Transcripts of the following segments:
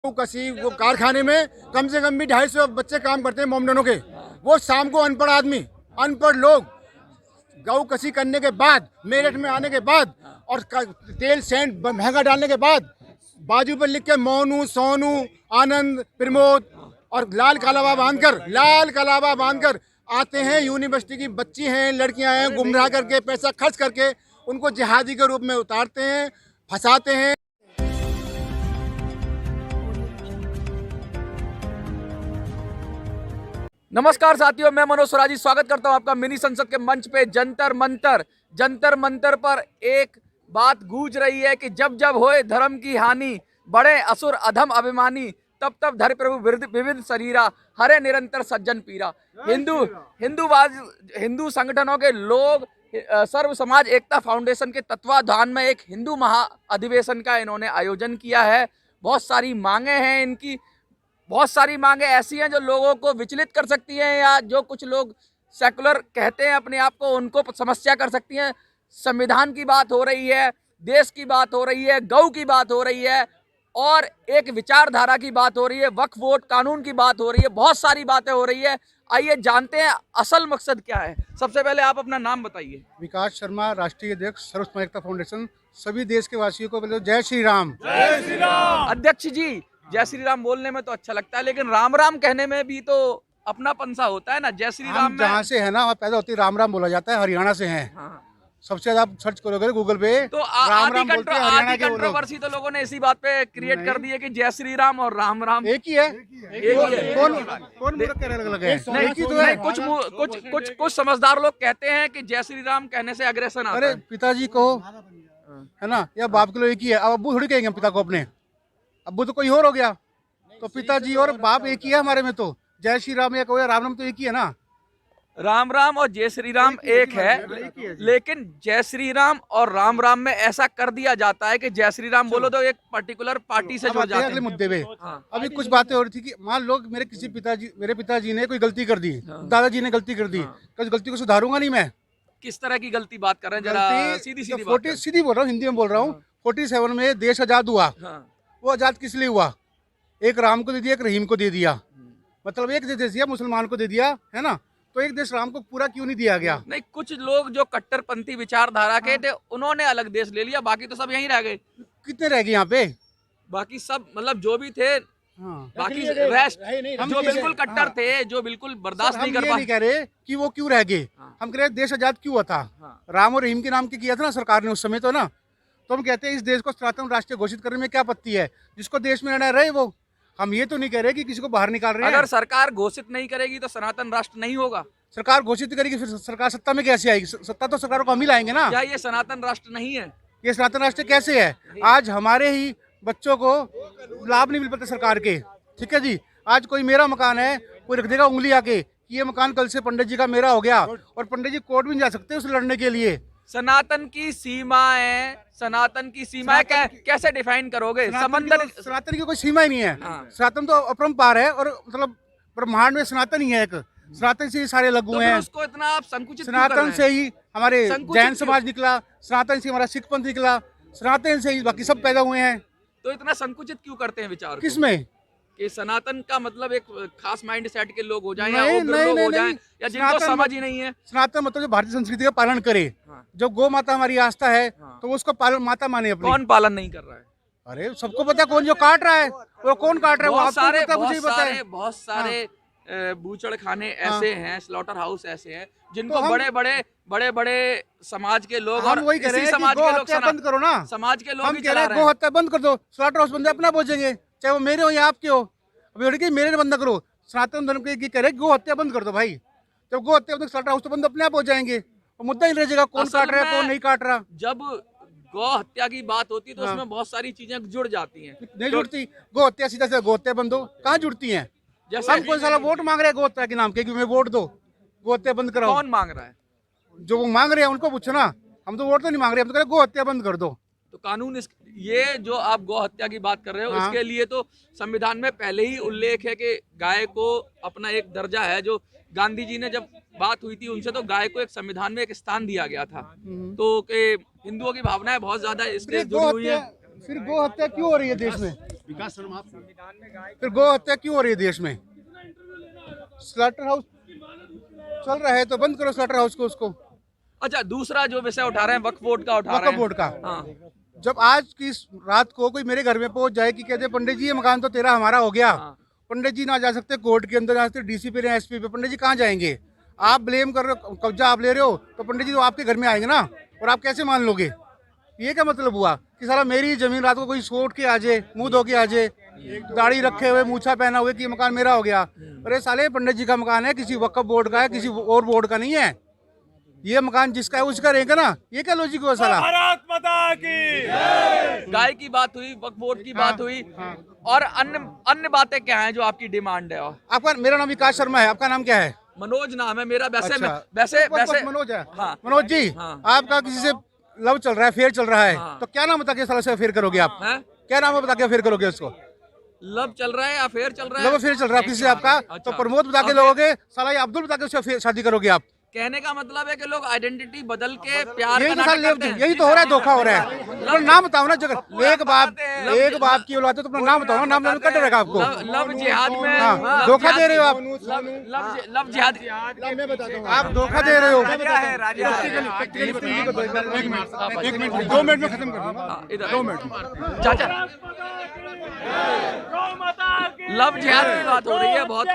कसी वो कारखाने में कम से कम भी 250 बच्चे काम करते हैं मोमडनों के। वो शाम को अनपढ़ आदमी, अनपढ़ लोग गऊ कसी करने के बाद, मेरठ में आने के बाद और तेल सेंट महंगा डालने के बाद बाजू पर लिख के मोनू, सोनू, आनंद, प्रमोद और लाल कलावा बांधकर आते हैं। यूनिवर्सिटी की बच्ची हैं, लड़कियां हैं, गुमराह करके पैसा खर्च करके उनको जिहादी के रूप में उतारते हैं, फंसाते हैं। नमस्कार साथियों, मैं मनोज स्वराजी स्वागत करता हूं आपका मिनी संसद के मंच पे। जंतर मंतर पर एक बात गूंज रही है कि जब जब होए धर्म की हानि, बड़े असुर अधम अभिमानी, तब तब धर प्रभु विविध शरीरा, हरे निरंतर सज्जन पीरा। हिंदू संगठनों के लोग सर्व समाज एकता फाउंडेशन के तत्वाधान में एक हिंदू महाअधिवेशन का इन्होंने आयोजन किया है। बहुत सारी मांगे हैं इनकी, बहुत सारी मांगे ऐसी हैं जो लोगों को विचलित कर सकती हैं, या जो कुछ लोग सेकुलर कहते हैं अपने आप को, उनको समस्या कर सकती हैं। संविधान की बात हो रही है, देश की बात हो रही है, गौ की बात हो रही है और एक विचारधारा की बात हो रही है, वक्फ बोर्ड कानून की बात हो रही है, बहुत सारी बातें हो रही है। आइए जानते हैं असल मकसद क्या है। सबसे पहले आप अपना नाम बताइए। विकास शर्मा, राष्ट्रीय अध्यक्ष सर्व समाज एकता फाउंडेशन। सभी देश के वासियों को बोलो जय श्री राम। जय श्री राम। अध्यक्ष जी, जय श्री राम बोलने में तो अच्छा लगता है, लेकिन राम राम कहने में भी तो अपनापन सा होता है ना। जय श्री राम में जहाँ से है ना, वहाँ पैदा होती है राम राम बोला जाता है। हरियाणा से है। हाँ। सबसे ज्यादा आप सर्च करोगे गूगल पे तो राम राम बोलते हैं हरियाणा के लोग। कंट्रोवर्सी तो लोगों ने इसी बात पे क्रिएट कर दी है कि जय श्री राम और राम राम एक ही है। कौन मूर्ख कहने अलग है? नहीं, कुछ समझदार लोग कहते हैं कि जय श्री राम कहने से अग्रेशन आता अरे है। पिताजी को है ना, या बाप के लोग एक ही है। अब अब्बू थोड़ी कहेंगे पिता को अपने, अब्बू तो कोई और हो गया। तो पिताजी और बाप एक ही है हमारे में। तो जय श्री राम या कोई राम राम तो एक ही है ना। राम राम और जय श्री राम एक है, लेकिन जय श्री राम और राम राम में ऐसा कर दिया जाता है कि जय श्री राम बोलो तो एक पर्टिकुलर पार्टी से जुड़ जाते हैं। अगले मुद्दे पे हाँ। अभी कुछ बातें हो रही थी कि मान लो मेरे पिताजी ने कोई गलती कर दी, दादाजी ने गलती कर दी, तो उस गलती को सुधारूंगा नहीं मैं। किस तरह की गलती बात कर रहे हैं, जरा सीधी बोल रहा हूँ, हिंदी में बोल रहा हूँ। 47 में देश आजाद हुआ। वो आजाद किस लिए हुआ? एक राम को दे दिया, एक रहीम को दे दिया। मतलब एक देश दिया, मुसलमान को दे दिया, है ना। तो एक देश राम को पूरा क्यों नहीं दिया गया? नहीं, कुछ लोग जो कट्टरपंथी विचारधारा के थे उन्होंने अलग देश ले लिया, बाकी तो सब यहीं रह गए। कितने रह गए यहाँ पे? बाकी सब मतलब जो भी थे, बाकी रेस्ट जो बिल्कुल कट्टर थे, जो बिल्कुल बर्दाश्त नहीं कर पाए। नहीं कह रहे कि वो क्यों रह गए, हम कह रहे देश आजाद क्यों हुआ था। राम और रहीम के नाम के किया था ना सरकार ने उस समय, तो ना। तो हम कहते हैं इस देश को सनातन राष्ट्र घोषित करने में क्या आपत्ति है? जिसको देश में रहना रहे वो। हम ये तो नहीं कह रहे कि किसी को बाहर निकाल रहे हैं। अगर सरकार घोषित नहीं करेगी तो सनातन राष्ट्र नहीं होगा। सरकार घोषित करेगी, फिर सरकार सत्ता में कैसे आएगी? सत्ता तो सरकारों को हम ही लाएंगे ना। क्या ये सनातन राष्ट्र नहीं है? ये सनातन राष्ट्र कैसे है? आज हमारे ही बच्चों को लाभ नहीं मिल पाते सरकार के। ठीक है जी, आज कोई मेरा मकान है, कोई रख देगा उंगली आके कि ये मकान कल से पंडित जी का मेरा हो गया, और पंडित जी कोर्ट भी नहीं जा सकते उसे लड़ने के लिए। सनातन की सीमाएं कैसे डिफाइन करोगे? सनातन की कोई सीमा ही नहीं है। सनातन तो अपरंपार है, और मतलब ब्रह्मांड में सनातन ही है एक। सनातन से ही सारे लग हुए हैं। उसको इतना आप संकुचित सनातन से ही हमारे जैन समाज निकला, सनातन से हमारा सिख पंथ निकला, सनातन से ही बाकी सब पैदा हुए हैं। तो इतना संकुचित क्यों करते हैं विचार? किसमें? कि सनातन का मतलब एक खास माइंड सेट के लोग हो जाएं, या उग्र लोग हो जाएं, या जिनको समझ ही नहीं है। सनातन मतलब जो भारतीय संस्कृति का पालन करे। जो गौ माता हमारी आस्था है, तो उसको पालन माता माने अपनी। कौन पालन नहीं कर रहा है? अरे सबको पता है कौन जो काट रहा है, और कौन काट रहा है वो आपको पता, मुझे पता है। बहुत सारे बूचड़ खाने ऐसे हैं, स्लॉटर हाउस ऐसे हैं, जिनको बड़े बड़े समाज के लोग, और वही कह रहे हैं कि गौ हत्या बंद करो ना। समाज के लोग हम कह रहे हैं गौ हत्या बंद कर दो, स्लॉटर हाउस बंद अपना पहुंचेंगे, चाहे वो मेरे हो या आपके हो। अभी मेरे बंद करो, सनातन धर्म के कह रहे गौ हत्या बंद कर दो भाई। जब गौ हत्या स्लॉटर हाउस तो बंद अपने आप हो जाएंगे, और मुद्दा ही रह जाएगा कौन काट रहा है कौन नहीं काट रहा। जब गौ हत्या की बात होती है तो उसमें बहुत सारी चीजें जुड़ जाती हैं। नहीं जुड़ती। गौ हत्या सीधा से गौ हत्या बंद हो, कहाँ जुड़ती हैं? हम कौन सा वोट मांग रहे हैं गौ हत्या के नाम के कि वोट दो, गौ हत्या बंद कराओ? कौन मांग रहा है? जो वो मांग रहे हैं उनको पूछो ना। हम तो वोट तो नहीं मांग रहे, हम तो कह रहे गौ हत्या बंद कर दो। तो कानून ये जो आप गौ हत्या की बात कर रहे हो, इसके लिए तो संविधान में पहले ही उल्लेख है कि गाय को अपना एक दर्जा है। जो गांधी जी ने जब बात हुई थी उनसे, तो गाय को एक संविधान में एक स्थान दिया गया था। तो हिंदुओं की भावनाएं बहुत ज्यादा इसके जुड़ी हुई है। फिर गौ हत्या क्यों हो रही है देश में? विकास शर्मा। फिर गौ हत्या क्यों हो रही है देश में? स्लॉटर हाउस चल रहा है तो बंद करो स्लॉटर हाउस को, उसको। अच्छा, दूसरा जो विषय उठा रहे हैं वक्फ बोर्ड का उठा रहे वक्फ हैं। बोर्ड का। हाँ। जब आज की रात को कोई मेरे घर में पहुंच जाए कि कहते पंडित जी ये मकान तो तेरा हमारा हो गया, हाँ। पंडित जी ना जा सकते कोर्ट के अंदर, जा सकते डीसी पे, एसपी पे, पंडित जी कहाँ जाएंगे? आप ब्लेम कर रहे हो, कब्जा आप ले रहे हो, तो पंडित जी तो आपके घर में आएंगे ना, और आप कैसे मान लोगे? ये क्या मतलब हुआ कि साला मेरी जमीन रात को कोई सोट के आ जाए, मुंह धो के आ जाए, दाढ़ी रखे हुए, मूछा पहना हुए कि ये मकान मेरा हो गया? अरे साले पंडित जी का मकान है, किसी वक्फ बोर्ड का है, किसी और बोर्ड का नहीं है। ये मकान जिसका है उसका रहेगा ना। ये क्या लॉजिक हुआ साला? भारत माता की। गाय की बात हुई, वक्फ बोर्ड की बात हुई, और अन्य बातें क्या हैं जो आपकी डिमांड है? आपका, मेरा नाम विकास शर्मा है, आपका नाम क्या है? मनोज नाम है मेरा। वैसे अच्छा। वैसे वैसे मनोज है। हाँ। मनोज जी, हाँ। आपका किसी से लव चल रहा है, फेयर चल रहा है, हाँ। तो क्या नाम बता के साला से फेयर करोगे आप? हैं? क्या नाम बता के फेयर करोगे उसको? लव चल रहा है, अफेयर चल रहा है? लव फेयर चल रहा है किसी से आपका, अच्छा। तो प्रमोद बता के लोगे, साला ये अब्दुल बता के उससे शादी करोगे आप? कहने का मतलब है कि लोग आइडेंटिटी बदल के प्यार यही का तो नाटक साला करते हैं। यही तो हो रहा है, धोखा हो रहा है। अपना नाम बताओ ना, जगह एक बाप की औलाद है तो अपना नाम बताओ ना, नाम लेने कट रहेगा आपको। लव जिहाद में हाँ, धोखा दे रहे हो आप। लव जिहाद। मैं बताता हूँ, आप धोखा दे रहे हो। एक मिनट, 2 मिनट में खत्म कर दूंगा। हाँ, इधर 2 मिनट। चाचा, लव जिहाद की बात हो रही है, बहुत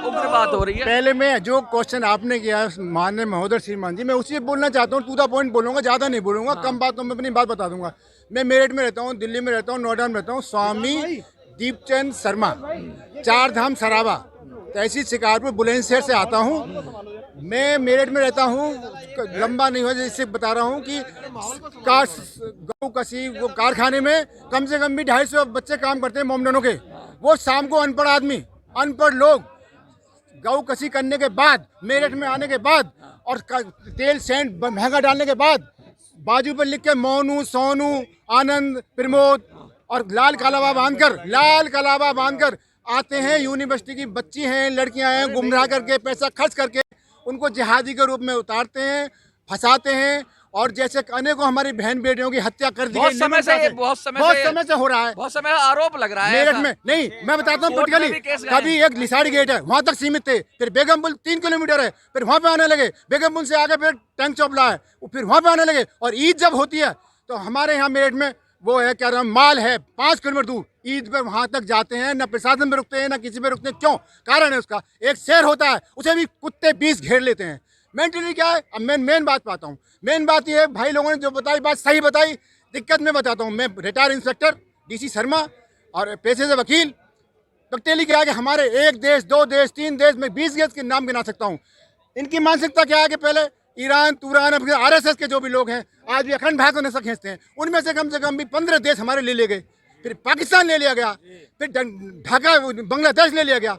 उग्र बात हो रही है। पहले मैं जो क्वेश्चन आपने किया माननीय महोदय श्रीमान जी, मैं उसी बोलना चाहता हूँ, टू द पॉइंट बोलूंगा, ज्यादा नहीं बोलूंगा। कम बातों में अपनी बात बता दूंगा। मैं मेरठ में रहता हूँ, दिल्ली में रहता हूँ, नोएडा में रहता हूँ। स्वामी दीपचंद शर्मा, 4 धाम सराबा, तहसील शिकारपुर बुलंदशहर से आता हूँ। मैं मेरठ में रहता हूँ, लंबा नहीं हुआ, इससे बता रहा हूँ कि गौ कसी वो कारखाने में कम से कम भी 250 बच्चे काम करते हैं मोमडनों के। वो शाम को अनपढ़ आदमी, अनपढ़ लोग गौ कसी करने के बाद, मेरठ में आने के बाद, और तेल सेंट महंगा डालने के बाद, बाजू पर लिख के मोनू, सोनू, आनंद, प्रमोद, और लाल कलावा बांधकर आते हैं। यूनिवर्सिटी की बच्ची हैं, लड़कियां हैं, गुमराह करके पैसा खर्च करके उनको जिहादी के रूप में उतारते हैं, फंसाते हैं, और जैसे अनेकों हमारी बहन बेटियों की हत्या कर दी गई। बहुत समय से हो रहा है, बहुत समय आरोप लग रहा है मेरठ में। नहीं, मैं बताता हूँ पोलिटिकली, कभी एक लिसाड़ी गेट है, वहां तक सीमित थे, फिर बेगम पुल 3 किलोमीटर है, फिर वहां पे आने लगे, बेगम पुल से आगे फिर टैंक चौपला है, फिर वहां पे आने लगे। और ईद जब होती है तो हमारे यहाँ मेरठ में वो है, क्या नाम, माल है 5 किलोमीटर दूर, ईद पे वहां तक जाते हैं, न प्रशासन में रुकते हैं, न किसी में रुकते हैं। क्यों? कारण है उसका, एक शेर होता है, उसे भी कुत्ते 20 घेर लेते हैं। मेंटली क्या है? अब मैं मेन बात पाता हूँ। मेन बात ये है, भाई लोगों ने जो बताई बात सही बताई। दिक्कत मैं बताता हूँ, मैं रिटायर्ड इंस्पेक्टर डीसी शर्मा और पेशे से वकील। पटेली क्या है कि हमारे 1 देश, 2 देश, 3 देश में 20 देश के नाम गिना सकता हूँ। इनकी मानसिकता क्या है कि पहले ईरान, तुरान, RSS के जो भी लोग हैं आज भी अखंड भारत होने से खींचते हैं। उनमें से कम भी 15 देश हमारे ले गए, फिर पाकिस्तान ले लिया गया, फिर ढाका बांग्लादेश ले लिया गया,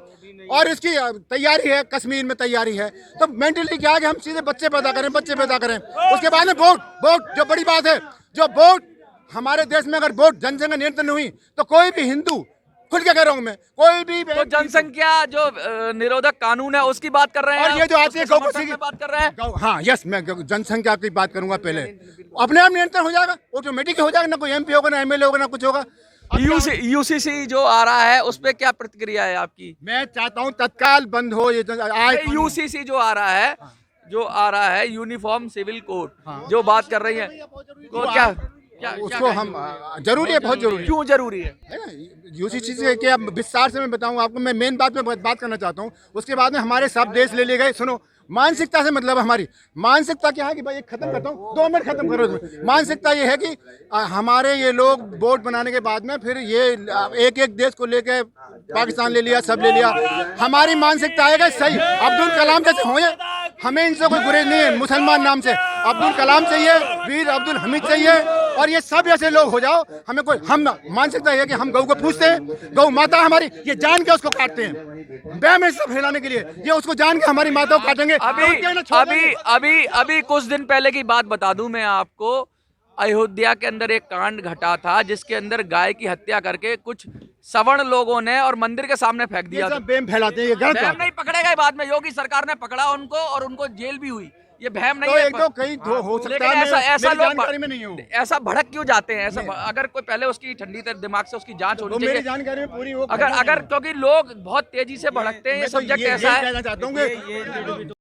और इसकी तैयारी है, कश्मीर में तैयारी है। तो मेंटली क्या है कि हम सीधे बच्चे पैदा करें। उसके बाद में वोट जो बड़ी बात है, जो वोट हमारे देश में, अगर वोट जनसंख्या नियंत्रण हुई तो कोई भी हिंदू, खुद के कह रहा हूँ मैं, कोई भी तो जनसंख्या जो निरोधक कानून है उसकी बात कर रहे हैं, और ये जो आती है गौ कसी की बात कर रहे हैं। हाँ, यस, मैं जनसंख्या की बात करूंगा। पहले अपने आप नियंत्रण हो जाएगा, ऑटोमेटिक हो जाएगा, ना कोई MP होगा, ना MLA होगा, ना कुछ होगा। UCC जो आ रहा है उस पे क्या प्रतिक्रिया है आपकी? मैं चाहता हूँ तत्काल बंद हो ये UCC जो आ रहा है यूनिफॉर्म सिविल कोड, जो बात कर रही है, तो क्या उसको हम जरूरी है, बहुत जरूरी है। क्यों जरूरी है? UCC से क्या विस्तार से मैं बताऊं आपको। मैं मेन बात में बात करना चाहता हूं। उसके बाद में हमारे सब देश ले लिए गए। सुनो, मानसिकता से मतलब हमारी मानसिकता क्या है कि भाई एक खत्म करता हूँ, 2 मिनट खत्म करो। मानसिकता ये है कि हमारे ये लोग वोट बनाने के बाद में फिर ये एक देश को लेके पाकिस्तान ले लिया, सब ले लिया। हमारी मानसिकता आएगा सही, अब्दुल कलाम जैसे हो, हमें इनसे कोई गुरेज नहीं है। मुसलमान नाम से अब्दुल कलाम चाहिए, वीर अब्दुल हमीद चाहिए, और ये सब ऐसे लोग हो जाओ। हमें कोई, हम मानसिकता है कि हम गौ को पूछते हैं, गौ माता हमारी, ये जान के उसको काटते हैं बैम में सब फैलाने के लिए। ये उसको जान के हमारी माता को काटेंगे। अभी कुछ दिन पहले की बात बता दूं मैं आपको। अयोध्या के अंदर एक कांड घटा था जिसके अंदर गाय की हत्या करके कुछ सवर्ण लोगों ने और मंदिर के सामने फेंक दिया। बेम फैलाते हैं, ये गलत बेम बात है। नहीं पकड़े गए, बाद में योगी सरकार ने पकड़ा उनको और उनको जेल भी हुई। ये बहम नहीं तो है एक दो कहीं दो हो सकता लेकिन है, ऐसा मेरी लोग जानकारी में नहीं हूँ। ऐसा भड़क क्यों जाते हैं? ऐसा अगर कोई पहले उसकी ठंडी दिमाग से उसकी जांच तो होनी मेरी चाहिए। जानकारी में पूरी हो अगर क्योंकि लोग बहुत तेजी से भड़कते हैं, ये मैं तो सब्जेक्ट ये ऐसा है। कहना चाहता हूँ कि